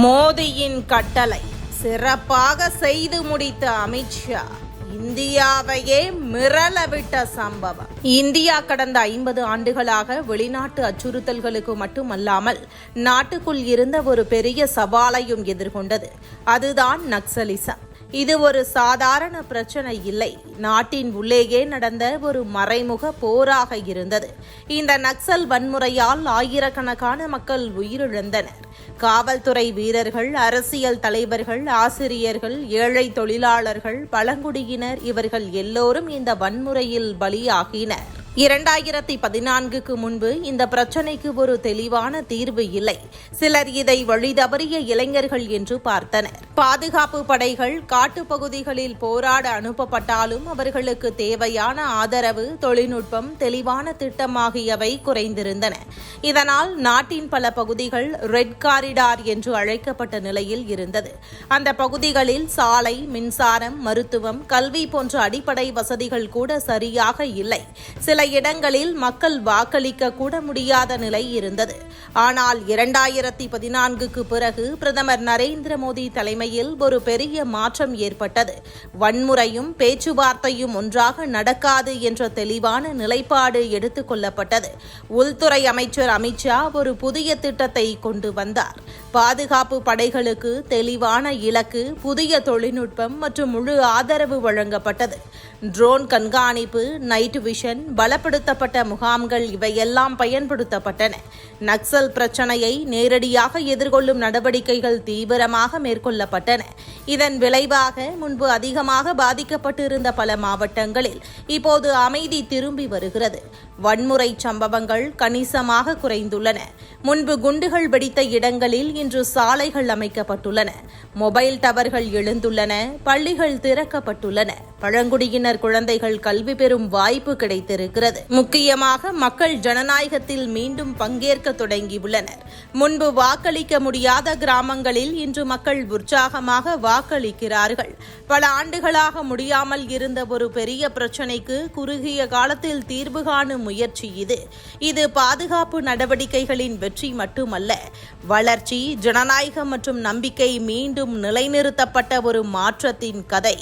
மோடியின் கட்டளை சிறப்பாக செய்து முடித்த அமித்ஷா இந்தியாவையே மிரளவிட்ட சம்பவம். இந்தியா கடந்த 50 ஆண்டுகளாக வெளிநாட்டு அச்சுறுத்தல்களுக்கு மட்டுமல்லாமல் நாட்டுக்குள் இருந்த ஒரு பெரிய சவாலையும் எதிர்கொண்டது. அதுதான் நக்சலிசம். இது ஒரு சாதாரண பிரச்சனை இல்லை, நாட்டின் உள்ளேயே நடந்த ஒரு மறைமுக போராக இருந்தது. இந்த நக்சல் வன்முறையால் ஆயிரக்கணக்கான மக்கள் உயிரிழந்தனர். காவல்துறை வீரர்கள், அரசியல் தலைவர்கள், ஆசிரியர்கள், ஏழை தொழிலாளர்கள், பழங்குடியினர் இவர்கள் எல்லோரும் இந்த வன்முறையில் பலியாகினர். 2014க்கு முன்பு இந்த பிரச்சினைக்கு ஒரு தெளிவான தீர்வு இல்லை. சிலர் இதை வழிதவறிய இளைஞர்கள் என்று பார்த்தனர். பாதுகாப்பு படைகள் காட்டுப்பகுதிகளில் போராட அனுப்பப்பட்டாலும் அவர்களுக்கு தேவையான ஆதரவு, தொழில்நுட்பம், தெளிவான திட்டம் ஆகியவை குறைந்திருந்தன. இதனால் நாட்டின் பல பகுதிகள் ரெட் காரிடார் என்று அழைக்கப்பட்ட நிலையில் இருந்தது. அந்த பகுதிகளில் சாலை, மின்சாரம், மருத்துவம், கல்வி போன்ற அடிப்படை வசதிகள் கூட சரியாக இல்லை. சில இடங்களில் மக்கள் வாக்களிக்க கூட முடியாத நிலை இருந்தது. ஆனால் 2014க்கு பிறகு பிரதமர் நரேந்திர மோடி தலைமையில் ஒரு பெரிய மாற்றம் ஏற்பட்டது. வன்முறையும் பேச்சுவார்த்தையும் ஒன்றாக நடக்காது என்ற தெளிவான நிலைப்பாடு எடுத்துக் கொள்ளப்பட்டது. உள்துறை அமைச்சர் அமித்ஷா ஒரு புதிய திட்டத்தை கொண்டு வந்தார். பாதுகாப்பு படைகளுக்கு தெளிவான இலக்கு, புதிய தொழில்நுட்பம் மற்றும் முழு ஆதரவு வழங்கப்பட்டது. ட்ரோன் கண்காணிப்பு, நைட் விஷன், பலப்படுத்தப்பட்ட முகாம்கள் இவையெல்லாம் பயன்படுத்தப்பட்டன. நக்சல் பிரச்சனையை நேரடியாக எதிர்கொள்ளும் நடவடிக்கைகள் தீவிரமாக மேற்கொள்ளப்பட்டன. இதன் விளைவாக முன்பு அதிகமாக பாதிக்கப்பட்டிருந்த பல மாவட்டங்களில் இப்போது அமைதி திரும்பி வருகிறது. வன்முறை சம்பவங்கள் கணிசமாக குறைந்துள்ளன. முன்பு குண்டுகள் வெடித்த இடங்களில் இன்று சாலைகள் அமைக்கப்பட்டுள்ளன, மொபைல் டவர்கள் எழுந்துள்ளன, பள்ளிகள் திறக்கப்பட்டுள்ளன, பழங்குடியினர் குழந்தைகள் கல்வி பெறும் வாய்ப்பு கிடைத்திருக்கிறது. முக்கியமாக மக்கள் ஜனநாயகத்தில் மீண்டும் பங்கேற்க தொடங்கியுள்ளனர். முன்பு வாக்களிக்க முடியாத கிராமங்களில் இன்று மக்கள் உற்சாகமாக வாக்களிக்கிறார்கள். பல ஆண்டுகளாக முடியாமல் இருந்த ஒரு பெரிய பிரச்சினைக்கு குறுகிய காலத்தில் தீர்வு காணும் முயற்சி இது. இது பாதுகாப்பு நடவடிக்கைகளின் வெற்றி மட்டுமல்ல, வளர்ச்சி, ஜனநாயகம் மற்றும் நம்பிக்கை மீண்டும் நிலைநிறுத்தப்பட்ட ஒரு மாற்றத்தின் கதை.